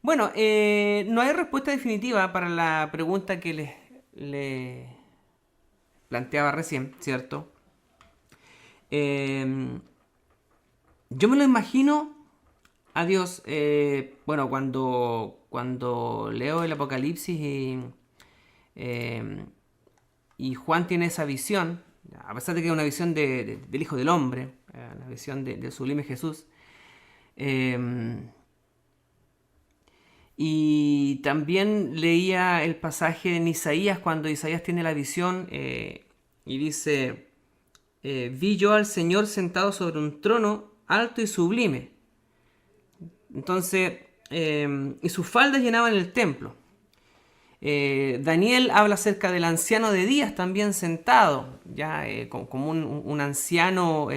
Bueno, no hay respuesta definitiva para la pregunta que le planteaba recién, ¿cierto? Eh, yo me lo imagino a Dios, bueno, cuando leo el Apocalipsis eh, y Juan tiene esa visión, a pesar de que es una visión del Hijo del Hombre, la visión del sublime Jesús, eh, y también leía el pasaje en Isaías, cuando Isaías tiene la visión y dice, vi yo al Señor sentado sobre un trono alto y sublime. Entonces, y sus faldas llenaban el templo. Daniel habla acerca del anciano de días también sentado, ya como un anciano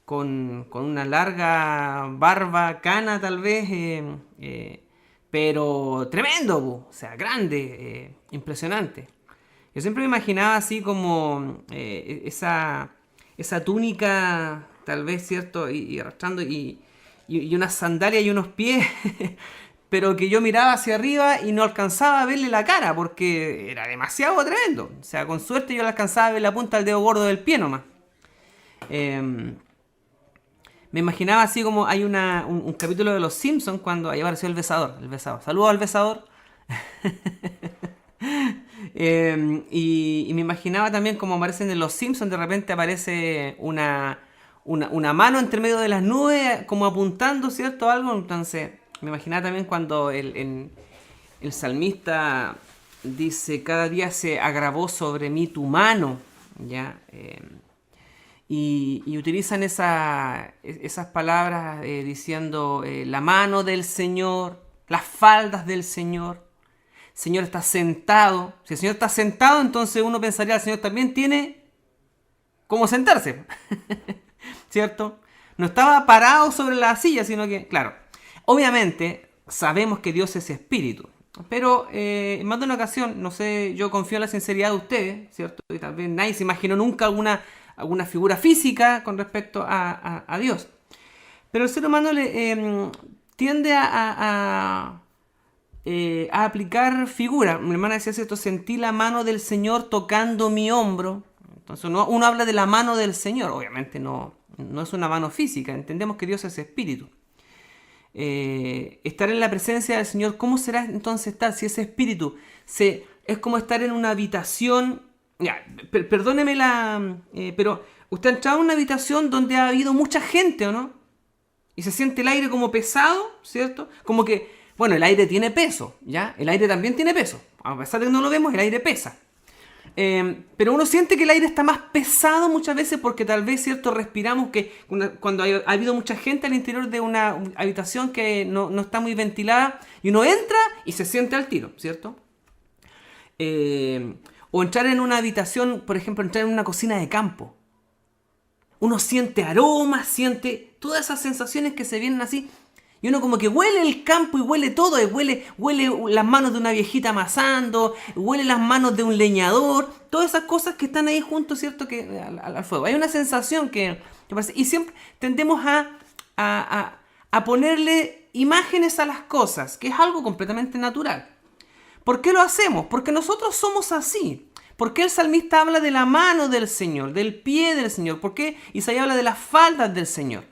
con una larga barba, cana tal vez, pero tremendo, o sea, grande, impresionante. Yo siempre me imaginaba así como esa túnica, tal vez, ¿cierto? Y arrastrando y unas sandalias y unos pies, pero que yo miraba hacia arriba y no alcanzaba a verle la cara porque era demasiado tremendo. O sea, con suerte yo le alcanzaba a ver la punta del dedo gordo del pie nomás. Eh, Me imaginaba así como hay un capítulo de Los Simpsons cuando ahí apareció el besador. El besador. Saludos al besador. Y me imaginaba también como aparecen en Los Simpsons, de repente aparece una mano entre medio de las nubes, como apuntando, ¿cierto? Algo. Entonces, me imaginaba también cuando el salmista dice, cada día se agravó sobre mí tu mano, ¿ya? Y utilizan esas palabras diciendo la mano del Señor, las faldas del Señor. El Señor está sentado. Si el Señor está sentado, entonces uno pensaría, el Señor también tiene cómo sentarse, ¿cierto? No estaba parado sobre la silla, sino que, claro, obviamente sabemos que Dios es espíritu. Pero en más de una ocasión, no sé, yo confío en la sinceridad de ustedes, ¿cierto? Y tal vez nadie se imaginó nunca alguna figura física con respecto a Dios. Pero el ser humano tiende a aplicar figura. Mi hermana decía esto, sentí la mano del Señor tocando mi hombro. Entonces uno habla de la mano del Señor, obviamente no es una mano física, entendemos que Dios es espíritu. Estar en la presencia del Señor, ¿cómo será entonces estar si es espíritu? Es como estar en una habitación, ya, perdóneme pero usted ha entrado en una habitación donde ha habido mucha gente, ¿o no? Y se siente el aire como pesado, ¿cierto? Como que, bueno, el aire tiene peso, ¿ya? El aire también tiene peso. A pesar de que no lo vemos, el aire pesa. Pero uno siente que el aire está más pesado muchas veces porque tal vez, ¿cierto? Respiramos que cuando ha habido mucha gente al interior de una habitación que no está muy ventilada y uno entra y se siente al tiro, ¿cierto? Eh, o entrar en una habitación, por ejemplo, entrar en una cocina de campo. Uno siente aromas, siente todas esas sensaciones que se vienen así. Y uno como que huele el campo y huele todo. Y huele las manos de una viejita amasando, huele las manos de un leñador. Todas esas cosas que están ahí juntos, ¿cierto? Que al fuego. Hay una sensación que parece. Y siempre tendemos a ponerle imágenes a las cosas, que es algo completamente natural. ¿Por qué lo hacemos? Porque nosotros somos así. ¿Por qué el salmista habla de la mano del Señor, del pie del Señor? ¿Por qué Isaías habla de las faldas del Señor?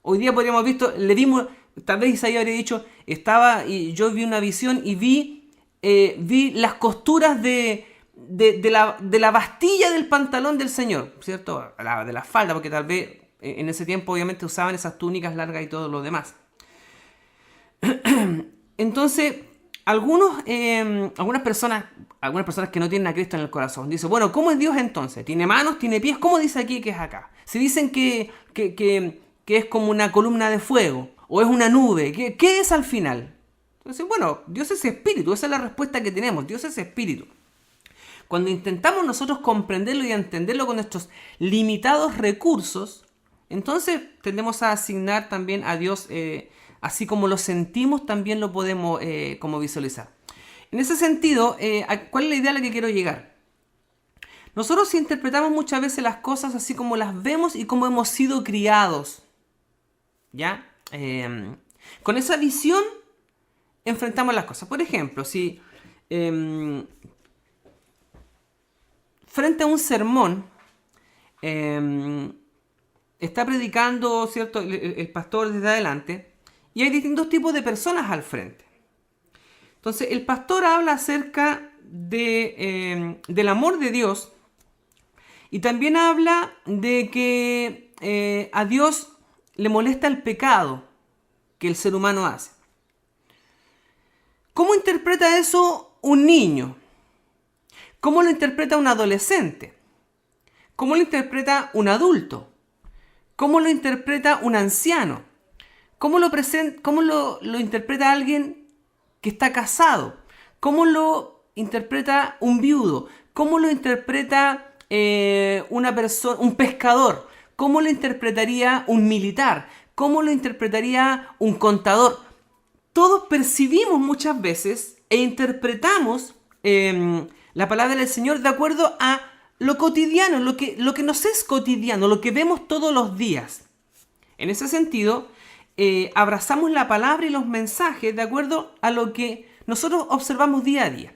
Hoy día podríamos haber visto, le dimos, tal vez Isaías habría dicho, y yo vi una visión y vi las costuras de la bastilla del pantalón del Señor, ¿cierto? De la falda, porque tal vez en ese tiempo obviamente usaban esas túnicas largas y todo lo demás. Entonces, algunas personas que no tienen a Cristo en el corazón, dicen, bueno, ¿cómo es Dios entonces? ¿Tiene manos? ¿Tiene pies? ¿Cómo dice aquí que es acá? Si dicen que es como una columna de fuego, o es una nube, ¿qué es al final? Entonces, bueno, Dios es espíritu, esa es la respuesta que tenemos, Dios es espíritu. Cuando intentamos nosotros comprenderlo y entenderlo con nuestros limitados recursos, entonces tendemos a asignar también a Dios, así como lo sentimos, también lo podemos como visualizar. En ese sentido, ¿cuál es la idea a la que quiero llegar? Nosotros interpretamos muchas veces las cosas así como las vemos y como hemos sido criados, ¿ya? Con esa visión enfrentamos las cosas. Por ejemplo, si frente a un sermón está predicando, ¿cierto?, el pastor desde adelante, y hay distintos tipos de personas al frente. Entonces, el pastor habla acerca del amor de Dios, y también habla de que a Dios le molesta el pecado que el ser humano hace. ¿Cómo interpreta eso un niño? ¿Cómo lo interpreta un adolescente? ¿Cómo lo interpreta un adulto? ¿Cómo lo interpreta un anciano? ¿Cómo lo interpreta alguien que está casado? ¿Cómo lo interpreta un viudo? ¿Cómo lo interpreta un pescador? ¿Cómo lo interpretaría un militar? ¿Cómo lo interpretaría un contador? Todos percibimos muchas veces e interpretamos la palabra del Señor de acuerdo a lo cotidiano, lo que nos es cotidiano, lo que vemos todos los días. En ese sentido, abrazamos la palabra y los mensajes de acuerdo a lo que nosotros observamos día a día.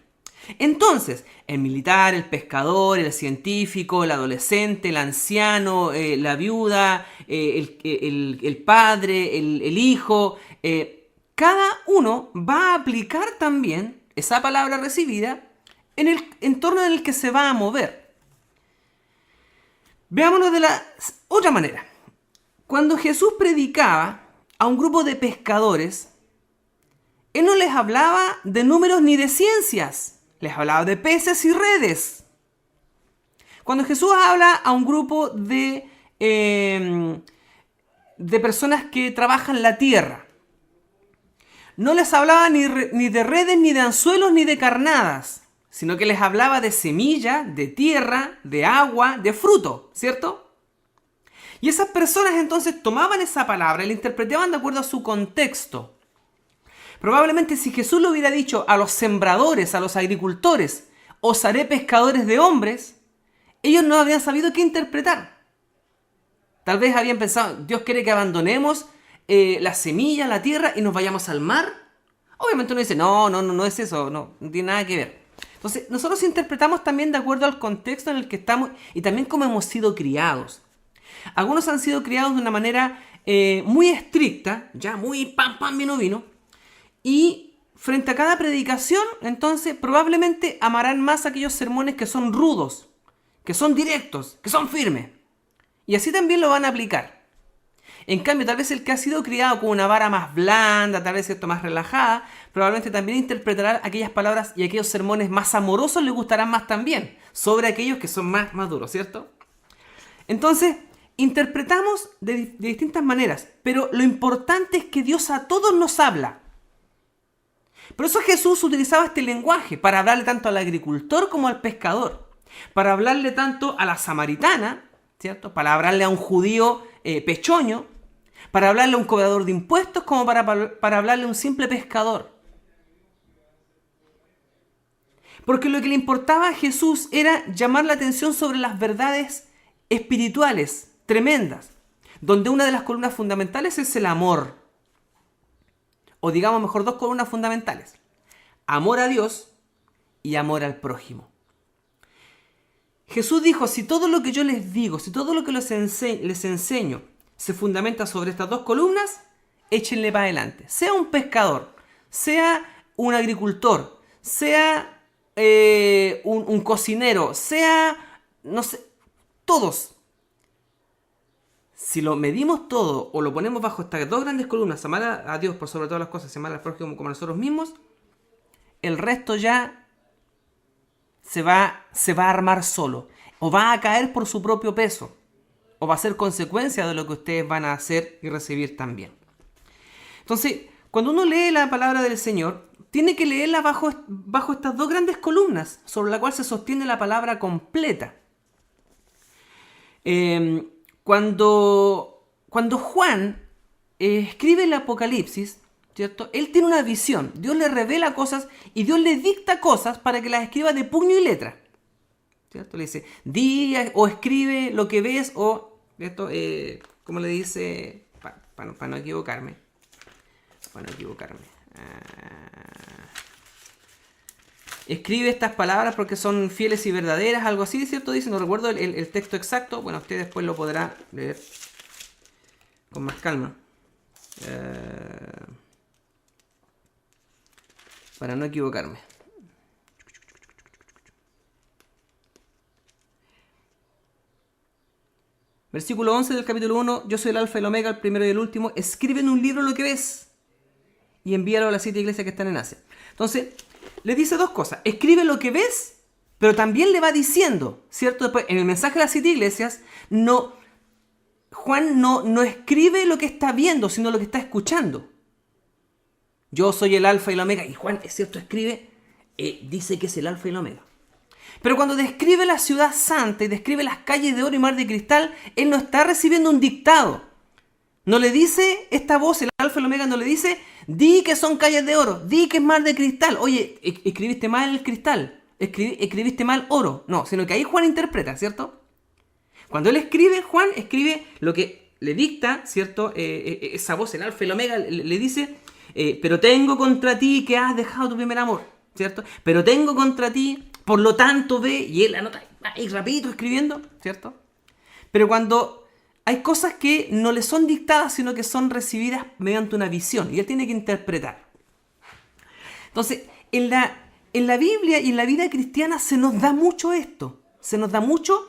Entonces, el militar, el pescador, el científico, el adolescente, el anciano, la viuda, el padre, el hijo, cada uno va a aplicar también esa palabra recibida en el entorno en el que se va a mover. Veámonos de la otra manera. Cuando Jesús predicaba a un grupo de pescadores, Él no les hablaba de números ni de ciencias, les hablaba de peces y redes. Cuando Jesús habla a un grupo de personas que trabajan la tierra, no les hablaba ni de redes, ni de anzuelos, ni de carnadas, sino que les hablaba de semilla, de tierra, de agua, de fruto, ¿cierto? Y esas personas entonces tomaban esa palabra y la interpretaban de acuerdo a su contexto. Probablemente si Jesús le hubiera dicho a los sembradores, a los agricultores, os haré pescadores de hombres, ellos no habrían sabido qué interpretar. Tal vez habían pensado, Dios quiere que abandonemos la semilla, la tierra y nos vayamos al mar. Obviamente uno dice, no es eso, no tiene nada que ver. Entonces, nosotros interpretamos también de acuerdo al contexto en el que estamos y también cómo hemos sido criados. Algunos han sido criados de una manera muy estricta, ya muy pan, vino, vino. Y frente a cada predicación, entonces, probablemente amarán más aquellos sermones que son rudos, que son directos, que son firmes. Y así también lo van a aplicar. En cambio, tal vez el que ha sido criado con una vara más blanda, tal vez esto más relajada, probablemente también interpretará aquellas palabras y aquellos sermones más amorosos le gustarán más también, sobre aquellos que son más duros, ¿cierto? Entonces, interpretamos de distintas maneras, pero lo importante es que Dios a todos nos habla. Por eso Jesús utilizaba este lenguaje para hablarle tanto al agricultor como al pescador, para hablarle tanto a la samaritana, ¿cierto? Para hablarle a un judío pechoño, para hablarle a un cobrador de impuestos como para hablarle a un simple pescador. Porque lo que le importaba a Jesús era llamar la atención sobre las verdades espirituales tremendas, donde una de las columnas fundamentales es el amor. O digamos mejor, dos columnas fundamentales. Amor a Dios y amor al prójimo. Jesús dijo, si todo lo que yo les digo, si todo lo que les enseño se fundamenta sobre estas dos columnas, échenle para adelante. Sea un pescador, sea un agricultor, sea un cocinero, sea, no sé, todos. Si lo medimos todo o lo ponemos bajo estas dos grandes columnas, amar a Dios por sobre todas las cosas, amar al prójimo como a nosotros mismos, el resto ya se va a armar solo. O va a caer por su propio peso. O va a ser consecuencia de lo que ustedes van a hacer y recibir también. Entonces, cuando uno lee la palabra del Señor, tiene que leerla bajo estas dos grandes columnas, sobre la cual se sostiene la palabra completa. Cuando Juan escribe el Apocalipsis, ¿cierto? Él tiene una visión. Dios le revela cosas y Dios le dicta cosas para que las escriba de puño y letra, ¿cierto? Le dice, di o escribe lo que ves o, esto, como le dice, para no equivocarme, para no equivocarme. Escribe estas palabras porque son fieles y verdaderas, algo así, ¿cierto? Dice, no recuerdo el texto exacto. Bueno, usted después lo podrá leer con más calma. Para no equivocarme. Versículo 11 del capítulo 1. Yo soy el alfa y el omega, el primero y el último. Escribe en un libro lo que ves y envíalo a las 7 iglesias que están en Asia. Entonces, le dice dos cosas. Escribe lo que ves, pero también le va diciendo, ¿cierto? Después, en el mensaje de las 7 iglesias, Juan no escribe lo que está viendo, sino lo que está escuchando. Yo soy el alfa y el omega. Y Juan, es cierto, escribe, dice que es el alfa y el omega. Pero cuando describe la ciudad santa y describe las calles de oro y mar de cristal, él no está recibiendo un dictado. No le dice esta voz, el alfa y el omega, no le dice, di que son calles de oro, di que es mar de cristal. Oye, escribiste mal el cristal, escribiste mal oro. No, sino que ahí Juan interpreta, ¿cierto? Cuando él escribe, Juan escribe lo que le dicta, ¿cierto? Esa voz, el alfa y el omega, le dice, pero tengo contra ti que has dejado tu primer amor, ¿cierto? Pero tengo contra ti, por lo tanto ve, y él anota ahí rapidito escribiendo, ¿cierto? Pero cuando hay cosas que no le son dictadas, sino que son recibidas mediante una visión, y él tiene que interpretar. Entonces, en la Biblia y en la vida cristiana se nos da mucho esto, se nos da mucho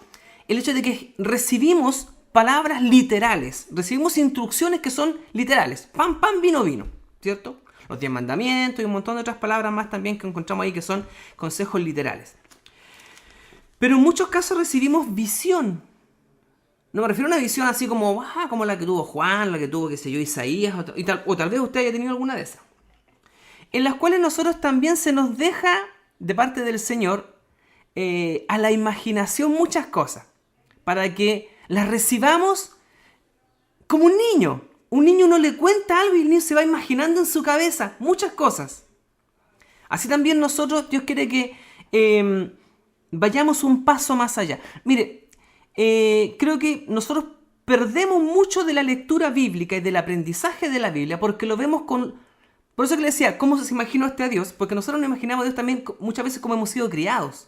el hecho de que recibimos palabras literales, recibimos instrucciones que son literales, pan, pan, vino, vino, ¿cierto? Los 10 mandamientos y un montón de otras palabras más también que encontramos ahí que son consejos literales. Pero en muchos casos recibimos visión. No me refiero a una visión así como la que tuvo Juan, la que tuvo, qué sé yo, Isaías, o tal vez usted haya tenido alguna de esas. En las cuales nosotros también se nos deja, de parte del Señor, a la imaginación muchas cosas, para que las recibamos como un niño. Un niño uno le cuenta algo y el niño se va imaginando en su cabeza muchas cosas. Así también nosotros, Dios quiere que vayamos un paso más allá. Mire, creo que nosotros perdemos mucho de la lectura bíblica y del aprendizaje de la Biblia porque lo vemos con... Por eso que le decía, ¿cómo se imaginó a Dios? Porque nosotros nos imaginamos a Dios también muchas veces como hemos sido criados.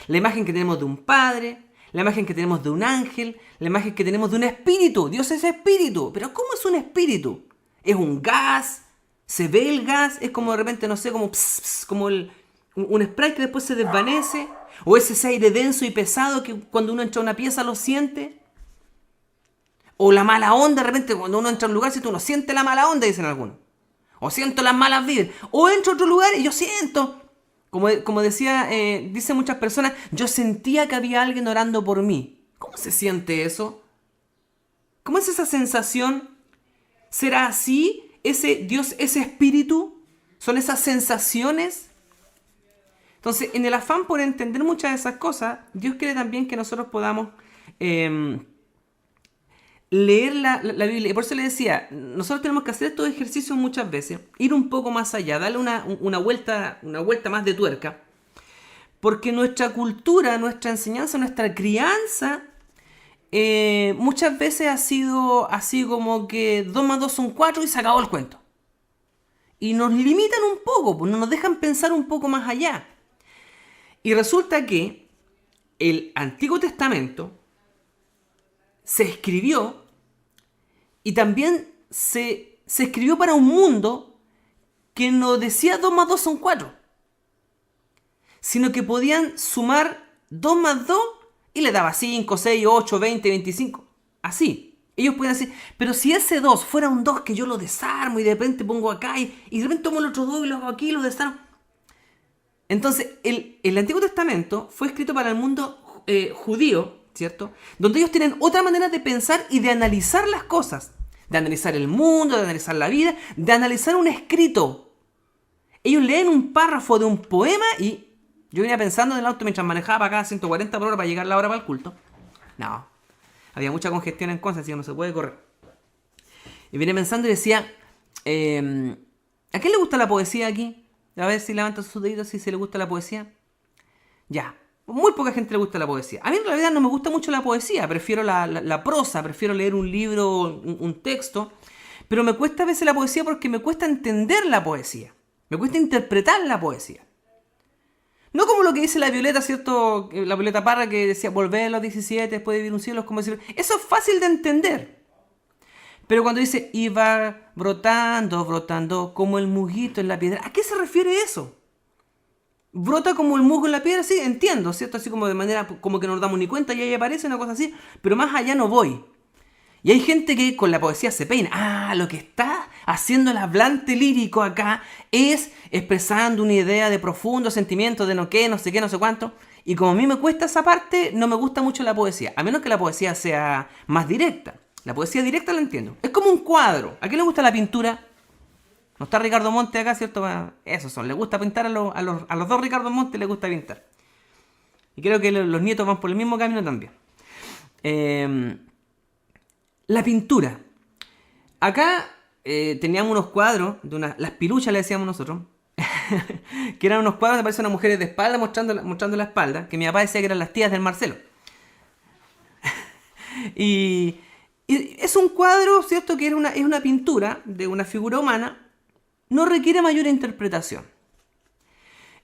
La imagen que tenemos de un padre, la imagen que tenemos de un ángel, la imagen que tenemos de un espíritu. Dios es espíritu. Pero ¿cómo es un espíritu? ¿Es un gas? ¿Se ve el gas? ¿Es como de repente, no sé, como, como un spray que después se desvanece? ¿O es ese aire denso y pesado que cuando uno entra a una pieza lo siente? ¿O la mala onda, de repente cuando uno entra a un lugar, si tú no sientes la mala onda, dicen algunos? ¿O siento las malas vibras? ¿O entro a otro lugar y yo siento... Como decía, dicen muchas personas, yo sentía que había alguien orando por mí. ¿Cómo se siente eso? ¿Cómo es esa sensación? ¿Será así? ¿Ese Dios, ese espíritu? ¿Son esas sensaciones? Entonces, en el afán por entender muchas de esas cosas, Dios quiere también que nosotros podamos leer la Biblia. Y por eso le decía, nosotros tenemos que hacer estos ejercicios muchas veces, ir un poco más allá, darle una vuelta más de tuerca, porque nuestra cultura, nuestra enseñanza, nuestra crianza, muchas veces ha sido así como que 2 más 2 son 4 y se acabó el cuento. Y nos limitan un poco, pues no nos dejan pensar un poco más allá. Y resulta que el Antiguo Testamento se escribió y también se escribió para un mundo que no decía 2 más 2 son 4, sino que podían sumar 2 más 2 y le daba 5, 6, 8, 20, 25. Así. Ellos podían decir, pero si ese 2 fuera un 2 que yo lo desarmo y de repente pongo acá y de repente tomo el otro 2 y lo hago aquí y lo desarmo. Entonces, el Antiguo Testamento fue escrito para el mundo judío, ¿cierto? Donde ellos tienen otra manera de pensar y de analizar las cosas. De analizar el mundo, de analizar la vida, de analizar un escrito. Ellos leen un párrafo de un poema y yo venía pensando en el auto mientras manejaba para acá a 140 por hora para llegar la hora para el culto. No, había mucha congestión en Conce, así que no se puede correr. Y venía pensando y decía, ¿a quién le gusta la poesía aquí? A ver si levanta sus deditos si se le gusta la poesía. Ya. Muy poca gente le gusta la poesía. A mí en realidad no me gusta mucho la poesía. Prefiero la prosa, prefiero leer un libro, un texto. Pero me cuesta a veces la poesía porque me cuesta entender la poesía. Me cuesta interpretar la poesía. No como lo que dice la Violeta, ¿cierto? La Violeta Parra que decía, volver a los 17 después de vivir un siglo, es como decir, eso es fácil de entender. Pero cuando dice, iba brotando, brotando, como el musguito en la piedra, ¿a qué se refiere eso? Brota como el musgo en la piedra, sí, entiendo, ¿cierto? Así como de manera, como que no nos damos ni cuenta y ahí aparece una cosa así, pero más allá no voy. Y hay gente que con la poesía se peina. Ah, lo que está haciendo el hablante lírico acá es expresando una idea de profundo sentimiento de no qué, no sé qué, no sé cuánto. Y como a mí me cuesta esa parte, no me gusta mucho la poesía. A menos que la poesía sea más directa. La poesía directa la entiendo. Es como un cuadro. ¿A quién le gusta la pintura? No está Ricardo Monte acá, ¿cierto? Esos son. Le gusta pintar a los dos Ricardo Monte, le gusta pintar. Y creo que los nietos van por el mismo camino también. La pintura. Acá teníamos unos cuadros, las piluchas le decíamos nosotros, que eran unos cuadros que aparecen unas mujeres de espalda mostrando la espalda, que mi papá decía que eran las tías del Marcelo. y es un cuadro, ¿cierto? Que es una pintura de una figura humana, no requiere mayor interpretación.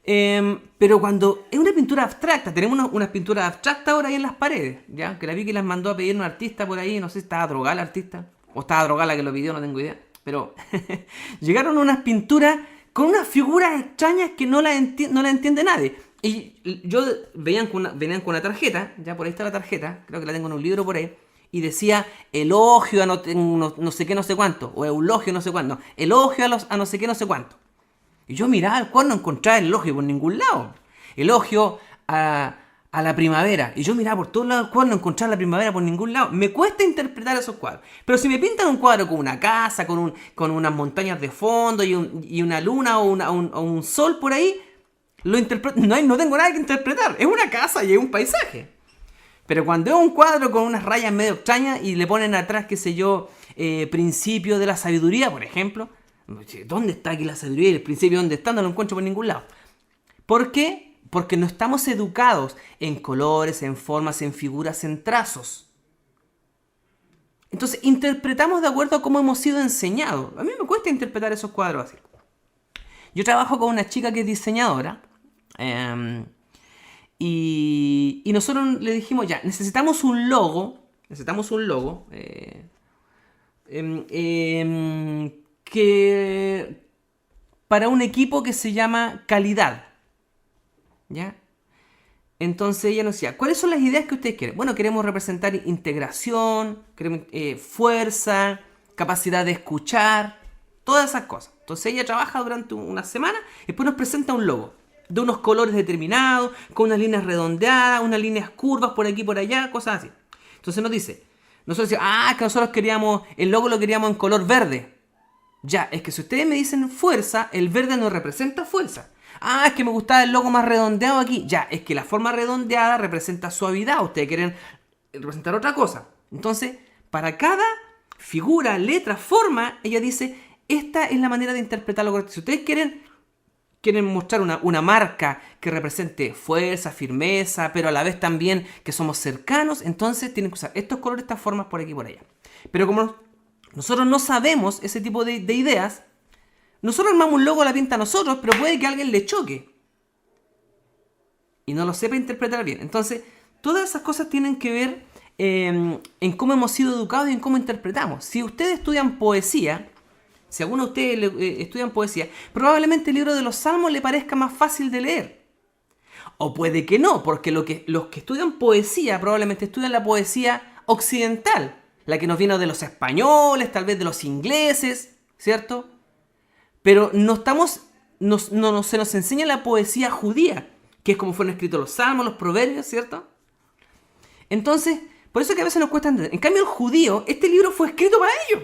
Pero cuando es una pintura abstracta, tenemos unas pinturas abstractas ahora ahí en las paredes, ¿ya? Que la Vicky las mandó a pedir un artista por ahí, no sé si estaba drogada el artista, o estaba drogada la que lo pidió, no tengo idea. Pero llegaron unas pinturas con unas figuras extrañas que no la entiende nadie. Y yo venían con una tarjeta, ya por ahí está la tarjeta, creo que la tengo en un libro por ahí, y decía elogio a no sé qué, no sé cuánto, o eulogio no sé cuánto, no, elogio a no sé qué, no sé cuánto. Y yo miraba el cuadro, no encontraba el elogio por ningún lado. Elogio a la primavera. Y yo miraba por todos lados el cuadro, no encontraba la primavera por ningún lado. Me cuesta interpretar esos cuadros. Pero si me pintan un cuadro con una casa, con unas montañas de fondo y una luna o un sol por ahí, lo interpreto. No tengo nada que interpretar. Es una casa y es un paisaje. Pero cuando es un cuadro con unas rayas medio extrañas y le ponen atrás, qué sé yo, principio de la sabiduría, por ejemplo. ¿Dónde está aquí la sabiduría y el principio? ¿Dónde está? No lo encuentro por ningún lado. ¿Por qué? Porque no estamos educados en colores, en formas, en figuras, en trazos. Entonces, interpretamos de acuerdo a cómo hemos sido enseñados. A mí me cuesta interpretar esos cuadros así. Yo trabajo con una chica que es diseñadora. Y nosotros le dijimos, ya, necesitamos un logo. Que para un equipo que se llama calidad, ¿ya? Entonces ella nos decía, ¿cuáles son las ideas que ustedes quieren? Bueno, queremos representar integración, queremos, fuerza, capacidad de escuchar, todas esas cosas. Entonces ella trabaja durante una semana y después nos presenta un logo de unos colores determinados, con unas líneas redondeadas, unas líneas curvas por aquí y por allá, cosas así. Entonces nos dice, nosotros decimos, que nosotros queríamos, el logo lo queríamos en color verde. Ya, es que si ustedes me dicen fuerza, el verde no representa fuerza. Es que me gustaba el logo más redondeado aquí. Ya, es que la forma redondeada representa suavidad. Ustedes quieren representar otra cosa. Entonces, para cada figura, letra, forma, ella dice, esta es la manera de interpretarlo correcto. Si ustedes quieren mostrar una marca que represente fuerza, firmeza, pero a la vez también que somos cercanos, entonces tienen que usar estos colores, estas formas por aquí y por allá. Pero como nosotros no sabemos ese tipo de ideas, nosotros armamos un logo a la pinta a nosotros, pero puede que a alguien le choque y no lo sepa interpretar bien. Entonces, todas esas cosas tienen que ver en cómo hemos sido educados y en cómo interpretamos. Si ustedes estudian poesía, si alguno de ustedes estudian poesía, probablemente el libro de los Salmos le parezca más fácil de leer. O puede que no, porque los que estudian poesía probablemente estudian la poesía occidental, la que nos viene de los españoles, tal vez de los ingleses, ¿cierto? Pero se nos enseña la poesía judía, que es como fueron escritos los salmos, los proverbios, ¿cierto? Entonces, por eso que a veces nos cuesta entender. En cambio, el judío, este libro fue escrito para ellos.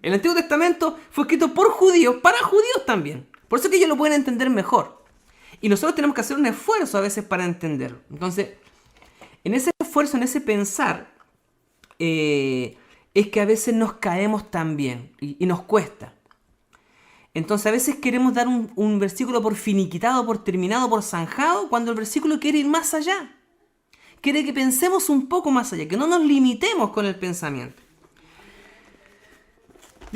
El Antiguo Testamento fue escrito por judíos, para judíos también. Por eso que ellos lo pueden entender mejor. Y nosotros tenemos que hacer un esfuerzo a veces para entenderlo. Entonces, en ese esfuerzo, en ese pensar, es que a veces nos caemos también y nos cuesta. Entonces a veces queremos dar un versículo por finiquitado, por terminado, por zanjado, cuando el versículo quiere ir más allá. Quiere que pensemos un poco más allá, que no nos limitemos con el pensamiento.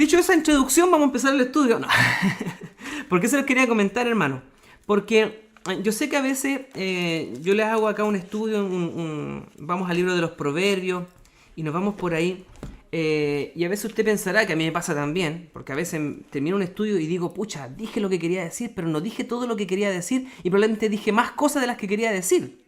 Dicho esa introducción, vamos a empezar el estudio. No. ¿Por qué se los quería comentar, hermano? Porque yo sé que a veces yo les hago acá un estudio, vamos al libro de los Proverbios y nos vamos por ahí. Y a veces usted pensará que a mí me pasa también, porque a veces termino un estudio y digo, pucha, dije lo que quería decir, pero no dije todo lo que quería decir y probablemente dije más cosas de las que quería decir.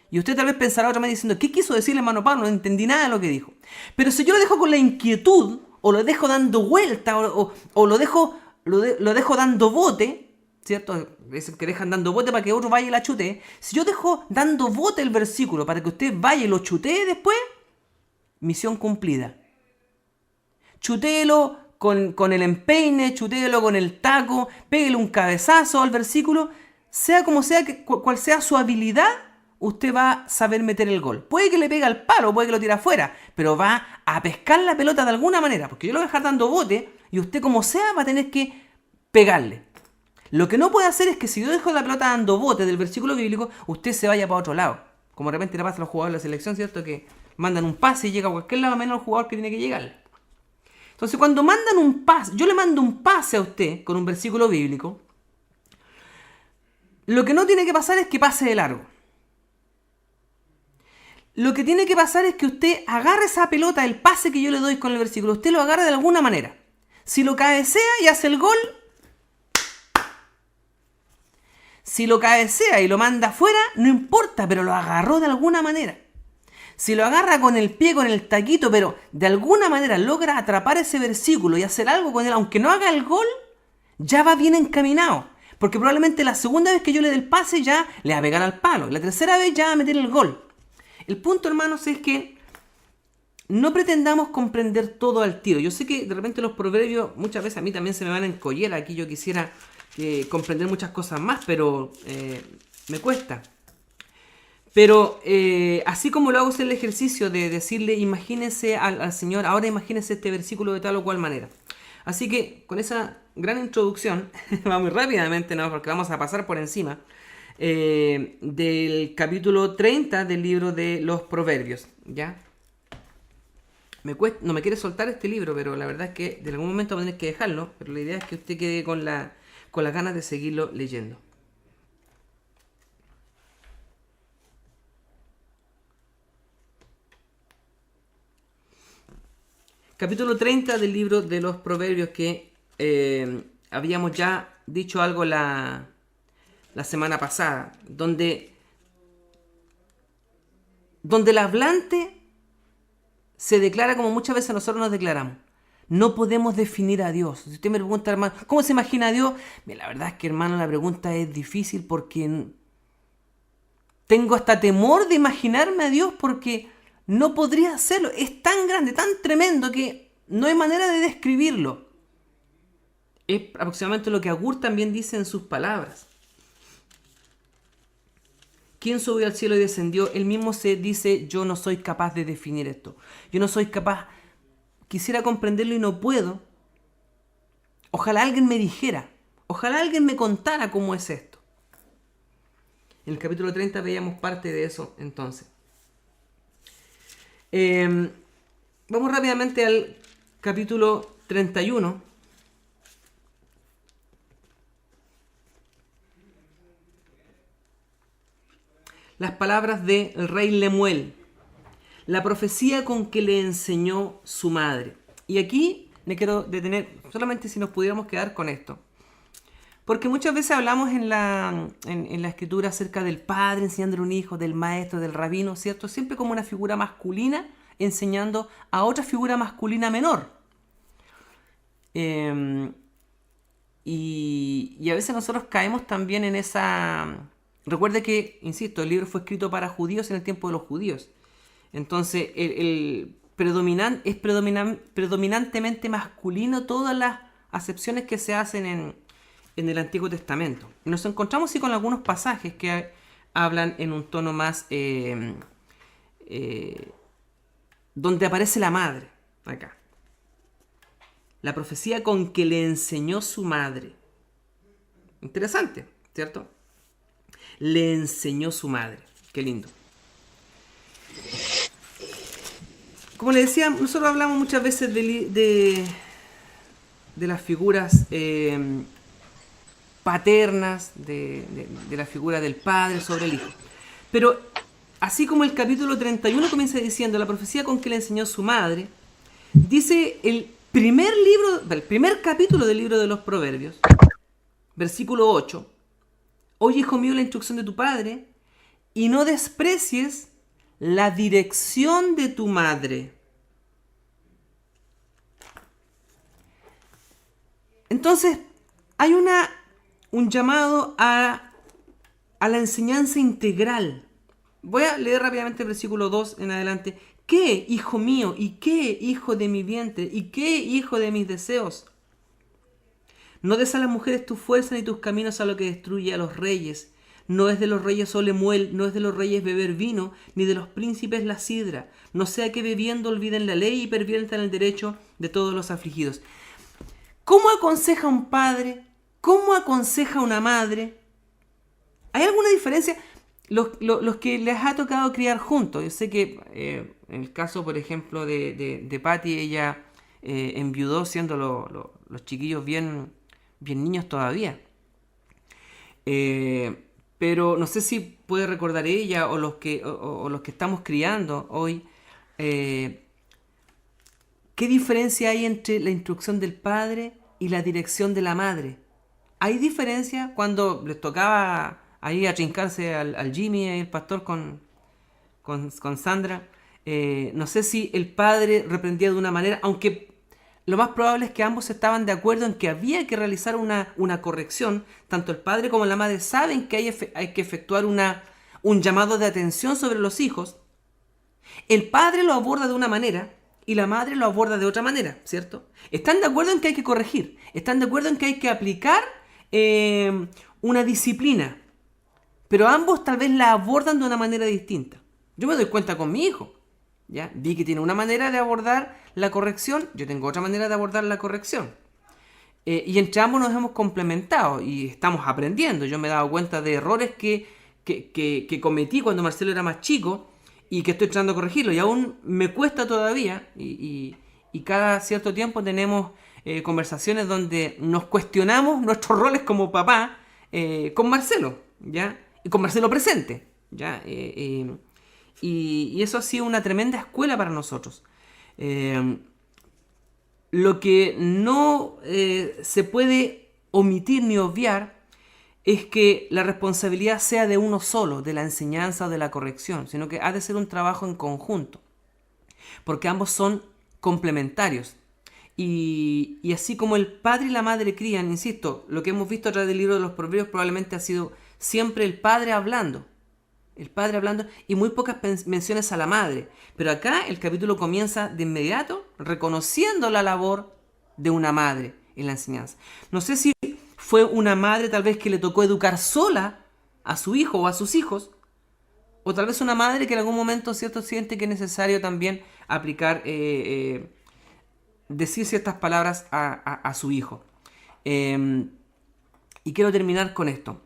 Y usted tal vez pensará otra vez diciendo, ¿qué quiso decir el hermano Pablo? No entendí nada de lo que dijo. Pero si yo lo dejo con la inquietud, o lo dejo dando vuelta, o lo dejo dando bote, ¿cierto? Es que dejan dando bote para que otro vaya y la chutee. Si yo dejo dando bote el versículo para que usted vaya y lo chutee después, misión cumplida. Chutéelo con el empeine, chutéelo con el taco, péguele un cabezazo al versículo, sea como sea, cual sea su habilidad, usted va a saber meter el gol. Puede que le pegue al palo, puede que lo tire afuera, pero va a pescar la pelota de alguna manera, porque yo lo voy a dejar dando bote y usted como sea va a tener que pegarle. Lo que no puede hacer es que si yo dejo la pelota dando bote del versículo bíblico, usted se vaya para otro lado. Como de repente le pasa a los jugadores de la selección, ¿cierto? Que mandan un pase y llega a cualquier lado menos el jugador que tiene que llegar. Entonces cuando mandan un pase, yo le mando un pase a usted con un versículo bíblico, lo que no tiene que pasar es que pase de largo. Lo que tiene que pasar es que usted agarre esa pelota, el pase que yo le doy con el versículo, usted lo agarre de alguna manera. Si lo cabecea y hace el gol, si lo cabecea y lo manda afuera, no importa, pero lo agarró de alguna manera. Si lo agarra con el pie, con el taquito, pero de alguna manera logra atrapar ese versículo y hacer algo con él, aunque no haga el gol, ya va bien encaminado. Porque probablemente la segunda vez que yo le dé el pase ya le va a pegar al palo. La tercera vez ya va a meter el gol. El punto, hermanos, es que no pretendamos comprender todo al tiro. Yo sé que de repente los proverbios muchas veces a mí también se me van a encollar. Aquí yo quisiera comprender muchas cosas más, pero me cuesta. Pero así como lo hago es el ejercicio de decirle, imagínese al Señor, ahora imagínese este versículo de tal o cual manera. Así que con esa gran introducción, va muy rápidamente, ¿no? Porque vamos a pasar por encima. Del capítulo 30 del libro de los Proverbios, ¿ya? No me quiere soltar este libro, pero la verdad es que de algún momento voy a tener que dejarlo, pero la idea es que usted quede con las ganas de seguirlo leyendo. Capítulo 30 del libro de los Proverbios, que habíamos ya dicho algo la semana pasada, donde el hablante se declara como muchas veces nosotros nos declaramos. No podemos definir a Dios. Si usted me pregunta, hermano, ¿cómo se imagina a Dios? La verdad es que, hermano, la pregunta es difícil porque tengo hasta temor de imaginarme a Dios porque no podría hacerlo. Es tan grande, tan tremendo que no hay manera de describirlo. Es aproximadamente lo que Agur también dice en sus palabras. ¿Quién subió al cielo y descendió? Él mismo se dice, yo no soy capaz de definir esto. Yo no soy capaz, quisiera comprenderlo y no puedo. Ojalá alguien me dijera, ojalá alguien me contara cómo es esto. En el capítulo 30 veíamos parte de eso entonces. Vamos rápidamente al capítulo 31. Las palabras del rey Lemuel, la profecía con que le enseñó su madre. Y aquí me quiero detener, solamente si nos pudiéramos quedar con esto. Porque muchas veces hablamos en la escritura acerca del padre enseñándole a un hijo, del maestro, del rabino, ¿cierto? Siempre como una figura masculina enseñando a otra figura masculina menor. Y a veces nosotros caemos también en esa... Recuerde que, insisto, el libro fue escrito para judíos en el tiempo de los judíos. Entonces, es predominantemente masculino todas las acepciones que se hacen en el Antiguo Testamento. Y nos encontramos sí con algunos pasajes que hablan en un tono más... donde aparece la madre, acá. La profecía con que le enseñó su madre. Interesante, ¿cierto? Le enseñó su madre. Qué lindo. Como le decía, nosotros hablamos muchas veces de las figuras paternas, de la figura del padre sobre el hijo. Pero así como el capítulo 31 comienza diciendo la profecía con que le enseñó su madre, dice el primer capítulo del libro de los Proverbios, versículo 8, oye, hijo mío, la instrucción de tu padre, y no desprecies la dirección de tu madre. Entonces, hay un llamado a la enseñanza integral. Voy a leer rápidamente el versículo 2 en adelante. ¿Qué, hijo mío? ¿Y qué, hijo de mi vientre? ¿Y qué, hijo de mis deseos? No des a las mujeres tu fuerza ni tus caminos a lo que destruye a los reyes. No es de los reyes olemuel, no es de los reyes beber vino, ni de los príncipes la sidra. No sea que bebiendo olviden la ley y perviertan el derecho de todos los afligidos. ¿Cómo aconseja un padre? ¿Cómo aconseja una madre? ¿Hay alguna diferencia? Los que les ha tocado criar juntos. Yo sé que en el caso, por ejemplo, de Patty, ella enviudó siendo los chiquillos bien niños todavía. Pero no sé si puede recordar ella o los que estamos criando hoy. ¿Qué diferencia hay entre la instrucción del padre y la dirección de la madre? ¿Hay diferencia cuando les tocaba ahí atrincarse al Jimmy y el pastor con Sandra? No sé si el padre reprendía de una manera, aunque lo más probable es que ambos estaban de acuerdo en que había que realizar una corrección. Tanto el padre como la madre saben que hay que efectuar un llamado de atención sobre los hijos. El padre lo aborda de una manera y la madre lo aborda de otra manera, ¿cierto? Están de acuerdo en que hay que corregir, están de acuerdo en que hay que aplicar una disciplina, pero ambos tal vez la abordan de una manera distinta. Yo me doy cuenta con mi hijo, ¿ya? Vi que tiene una manera de abordar la corrección, yo tengo otra manera de abordar la corrección. Y entre ambos nos hemos complementado y estamos aprendiendo. Yo me he dado cuenta de errores que cometí cuando Marcelo era más chico y que estoy tratando de corregirlo. Y aún me cuesta todavía y cada cierto tiempo tenemos conversaciones donde nos cuestionamos nuestros roles como papá con Marcelo, ¿ya? Y con Marcelo presente, ¿ya? Y eso ha sido una tremenda escuela para nosotros. Lo que no se puede omitir ni obviar es que la responsabilidad sea de uno solo, de la enseñanza o de la corrección, sino que ha de ser un trabajo en conjunto, porque ambos son complementarios. Y así como el padre y la madre crían, insisto, lo que hemos visto a través del libro de los Proverbios probablemente ha sido siempre el padre hablando y muy pocas menciones a la madre. Pero acá el capítulo comienza de inmediato reconociendo la labor de una madre en la enseñanza. No sé si fue una madre tal vez que le tocó educar sola a su hijo o a sus hijos, o tal vez una madre que en algún momento cierto siente que es necesario también aplicar, decir ciertas palabras a su hijo. Y quiero terminar con esto.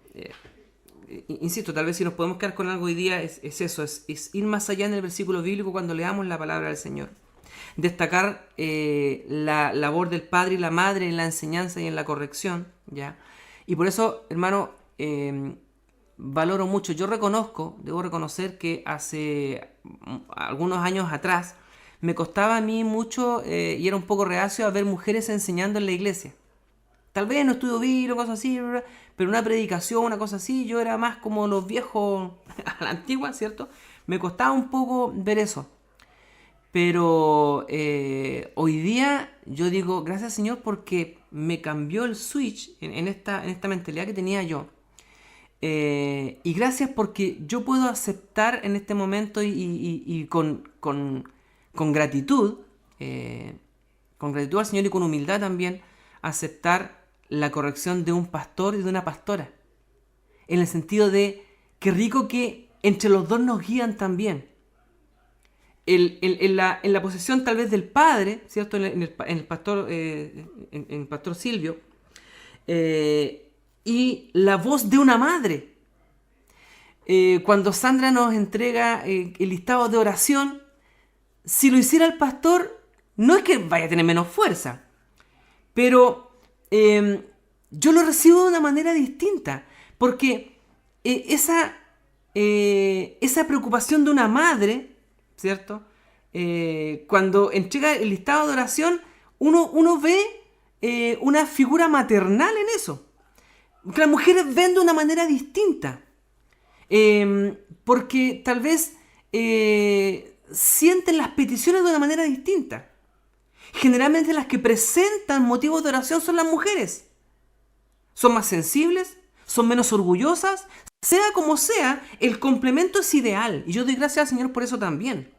Insisto, tal vez si nos podemos quedar con algo hoy día es eso, es ir más allá en el versículo bíblico cuando leamos la palabra del Señor. Destacar la labor del padre y la madre en la enseñanza y en la corrección, ¿ya? Y por eso, hermano, valoro mucho. Debo reconocer que hace algunos años atrás me costaba a mí mucho y era un poco reacio a ver mujeres enseñando en la iglesia. Tal vez no estudio bíblico, cosas así, pero una predicación, una cosa así, yo era más como los viejos a la antigua, ¿cierto? Me costaba un poco ver eso. Pero hoy día yo digo, gracias Señor, porque me cambió el switch en esta mentalidad que tenía yo. Y gracias porque yo puedo aceptar en este momento y con gratitud, con gratitud al Señor y con humildad también, aceptar la corrección de un pastor y de una pastora. En el sentido de, qué rico que entre los dos nos guían también. En la posesión tal vez del padre, ¿cierto? En el pastor Silvio, y la voz de una madre. Cuando Sandra nos entrega el listado de oración, si lo hiciera el pastor, no es que vaya a tener menos fuerza, Pero yo lo recibo de una manera distinta, porque esa preocupación de una madre, ¿cierto? Cuando entrega el listado de oración, uno ve una figura maternal en eso. Que las mujeres ven de una manera distinta. Porque tal vez sienten las peticiones de una manera distinta. Generalmente las que presentan motivos de oración son las mujeres. Son más sensibles, son menos orgullosas. Sea como sea, el complemento es ideal. Y yo doy gracias al Señor por eso también.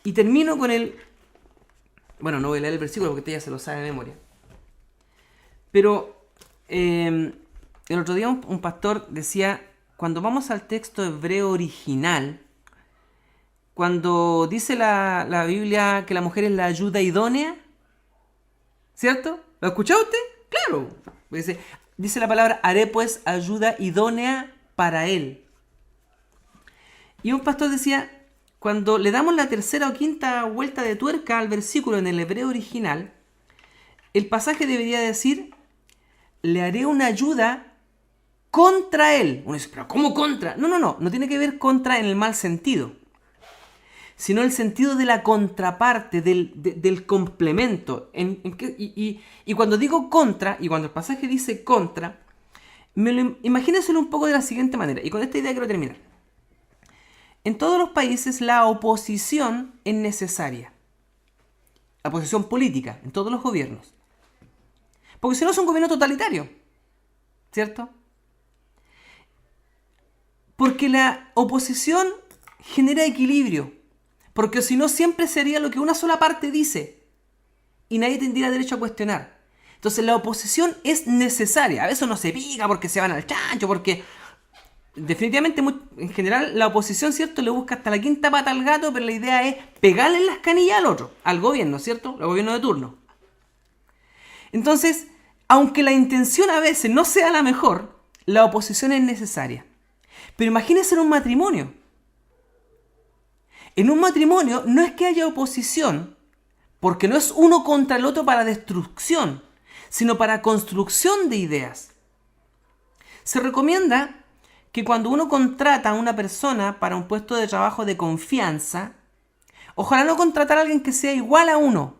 Y termino con el... Bueno, no voy a leer el versículo porque usted ya se lo sabe de memoria. Pero el otro día un pastor decía, cuando vamos al texto hebreo original, cuando dice la Biblia que la mujer es la ayuda idónea, ¿cierto? ¿Lo ha escuchado usted? Claro. Dice la palabra, haré pues ayuda idónea para él. Y un pastor decía, cuando le damos la tercera o quinta vuelta de tuerca al versículo en el hebreo original, el pasaje debería decir, le haré una ayuda contra él. Uno dice, ¿pero cómo contra? No tiene que ver contra en el mal sentido, sino el sentido de la contraparte, del complemento. Y cuando digo contra, y cuando el pasaje dice contra, imagínenselo un poco de la siguiente manera, y con esta idea quiero terminar. En todos los países la oposición es necesaria. La oposición política, en todos los gobiernos. Porque si no es un gobierno totalitario, ¿cierto? Porque la oposición genera equilibrio. Porque si no siempre sería lo que una sola parte dice. Y nadie tendría derecho a cuestionar. Entonces la oposición es necesaria. A veces uno se pica porque se van al chancho, porque... Definitivamente, en general, la oposición, ¿cierto? Le busca hasta la quinta pata al gato, pero la idea es pegarle en las canillas al otro, al gobierno, ¿cierto? Al gobierno de turno. Entonces, aunque la intención a veces no sea la mejor, la oposición es necesaria. Pero imagínense en un matrimonio. En un matrimonio no es que haya oposición, porque no es uno contra el otro para destrucción, sino para construcción de ideas. Se recomienda que cuando uno contrata a una persona para un puesto de trabajo de confianza, ojalá no contratar a alguien que sea igual a uno.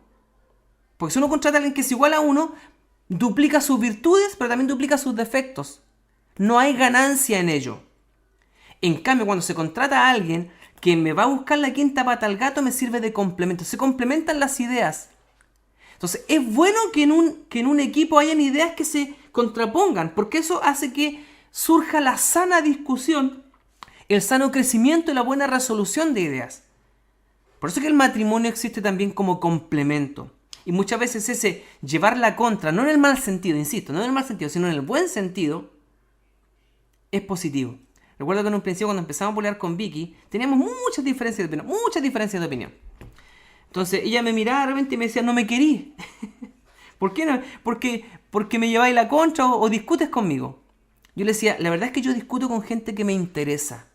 Porque si uno contrata a alguien que es igual a uno, duplica sus virtudes, pero también duplica sus defectos. No hay ganancia en ello. En cambio, cuando se contrata a alguien que me va a buscar la quinta pata al gato, me sirve de complemento. Se complementan las ideas. Entonces, es bueno que en un equipo hayan ideas que se contrapongan, porque eso hace que surja la sana discusión, el sano crecimiento y la buena resolución de ideas. Por eso que el matrimonio existe también como complemento. Y muchas veces ese llevar la contra, no en el mal sentido, insisto, no en el mal sentido, sino en el buen sentido, es positivo. Recuerdo que en un principio cuando empezamos a pelear con Vicky, teníamos muchas diferencias de opinión. Entonces ella me miraba de repente y me decía, no me querís. ¿Por qué no? Porque me lleváis la contra o discutes conmigo. Yo le decía, la verdad es que yo discuto con gente que me interesa.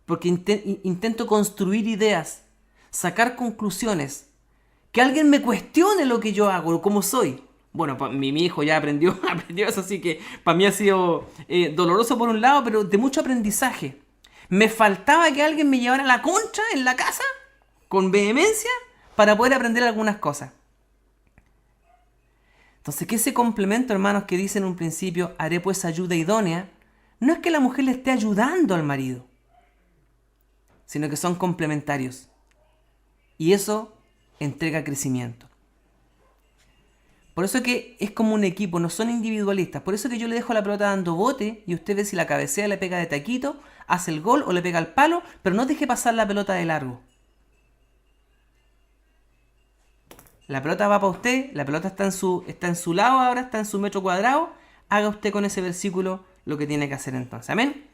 Porque intento construir ideas, sacar conclusiones. Que alguien me cuestione lo que yo hago, cómo soy. Bueno, mi hijo ya aprendió eso, así que para mí ha sido doloroso por un lado, pero de mucho aprendizaje. Me faltaba que alguien me llevara la contra en la casa, con vehemencia, para poder aprender algunas cosas. Entonces, que ese complemento, hermanos, que dice en un principio, haré pues ayuda idónea, no es que la mujer le esté ayudando al marido, sino que son complementarios. Y eso entrega crecimiento. Por eso que es como un equipo, no son individualistas. Por eso que yo le dejo la pelota dando bote y usted ve si la cabecea, le pega de taquito, hace el gol o le pega al palo, pero no deje pasar la pelota de largo. La pelota va para usted, la pelota está en su lado ahora, está en su metro cuadrado. Haga usted con ese versículo lo que tiene que hacer entonces. Amén.